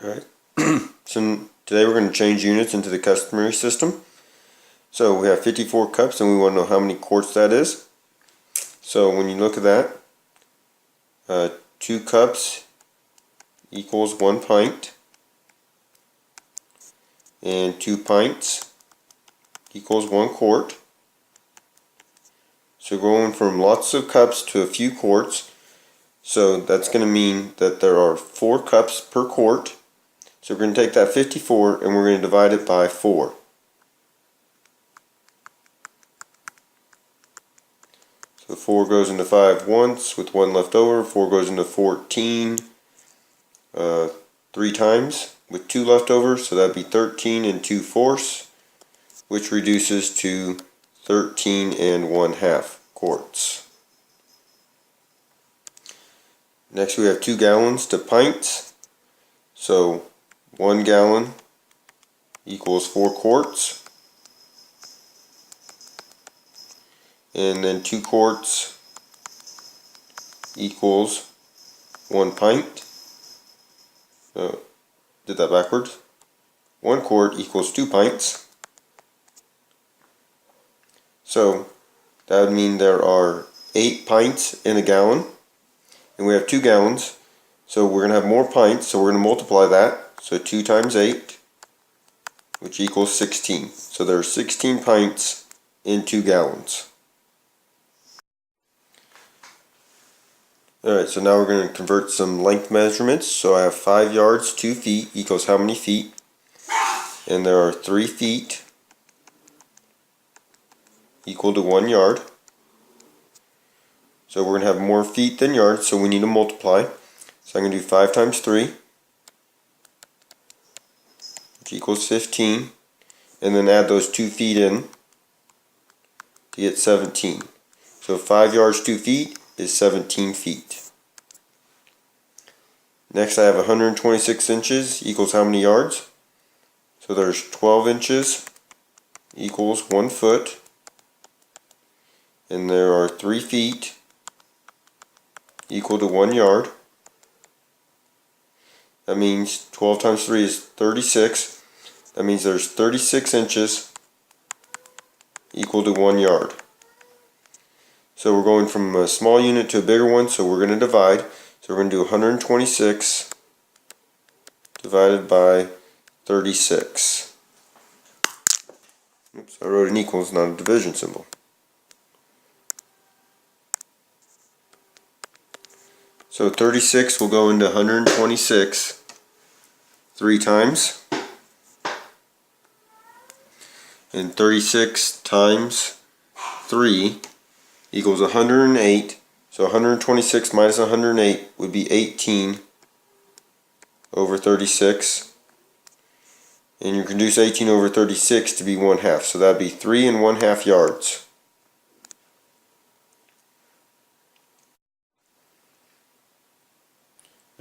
Alright, so today we're going to change units into the customary system. So we have 54 cups and we want to know how many quarts that is. So when you look at that, 2 cups equals 1 pint, and 2 pints equals 1 quart. So going from lots of cups to a few quarts, so that's going to mean that there are 4 cups per quart. So we're going to take that 54 and we're going to divide it by 4. So 4 goes into 5 once with 1 left over. 4 goes into 14 3 times with 2 left over. So that'd be 13 and 2/4, which reduces to 13 and 1/2 quarts. Next we have 2 gallons to pints. So 1 gallon equals 4 quarts, and then 2 quarts equals 1 pint. Did that backwards. 1 quart equals 2 pints. So that would mean there are 8 pints in a gallon, and we have 2 gallons, so we're going to have more pints, so we're going to multiply that. So 2 times 8, which equals 16. So there are 16 pints in 2 gallons. Alright, so now we're going to convert some length measurements. So I have 5 yards, 2 feet equals how many feet? And there are 3 feet equal to 1 yard. So we're going to have more feet than yards, so we need to multiply. So I'm going to do 5 times 3, which equals 15, and then add those 2 feet in to get 17. So 5 yards, 2 feet is 17 feet. Next I have 126 inches equals how many yards? So there's 12 inches equals 1 foot, and there are 3 feet equal to 1 yard. That means 12 times 3 is 36. That means there's 36 inches equal to 1 yard. So we're going from a small unit to a bigger one, so we're going to divide. So we're going to do 126 divided by 36. Oops, I wrote an equals, not a division symbol. So 36 will go into 126 3 times. And 36 times 3 equals 108. So 126 minus 108 would be 18 over 36. And you can reduce 18 over 36 to be 1/2. So that would be 3 1/2 yards.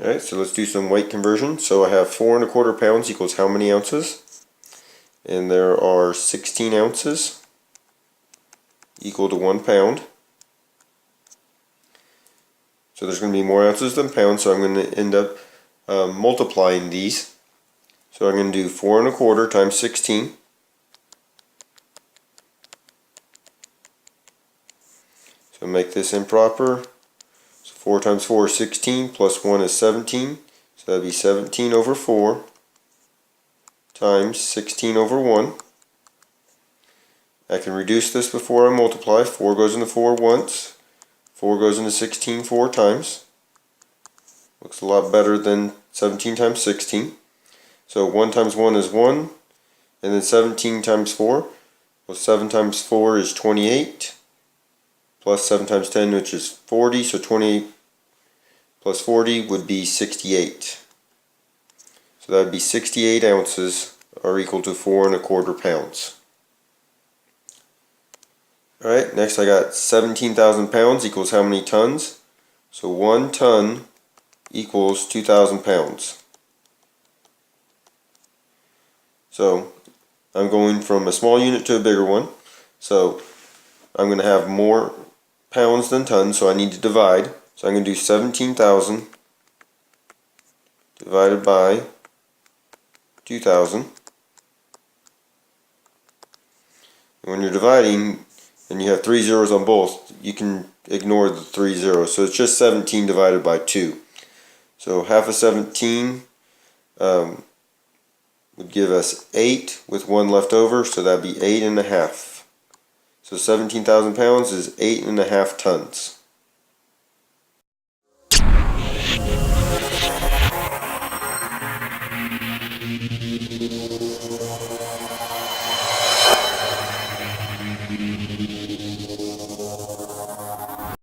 Alright, so let's do some weight conversion. So I have 4 1/4 pounds equals how many ounces? And there are 16 ounces equal to 1 pound. So there's going to be more ounces than pounds, so I'm going to end up multiplying these. So I'm going to do 4 1/4 times 16. So make this improper. So 4 times 4 is 16, plus 1 is 17. So that would be 17 over 4 times 16 over 1. I can reduce this before I multiply. 4 goes into 4 once. 4 goes into 16 4 times. Looks a lot better than 17 times 16. So 1 times 1 is 1. And then 17 times 4. Well, 7 times 4 is 28. Plus 7 times 10, which is 40. So 28 plus 40 would be 68. So that would be 68 ounces are equal to 4 1/4 pounds. Alright, next I got 17,000 pounds equals how many tons? So 1 ton equals 2,000 pounds. So I'm going from a small unit to a bigger one. So I'm going to have more pounds than tons, so I need to divide. So I'm going to do 17,000 divided by 2,000. When you're dividing and you have 3 zeros on both, you can ignore the 3 zeros. So it's just 17 divided by 2. So half of 17 would give us 8 with 1 left over, so that'd be 8.5. So 17,000 pounds is 8.5 tons.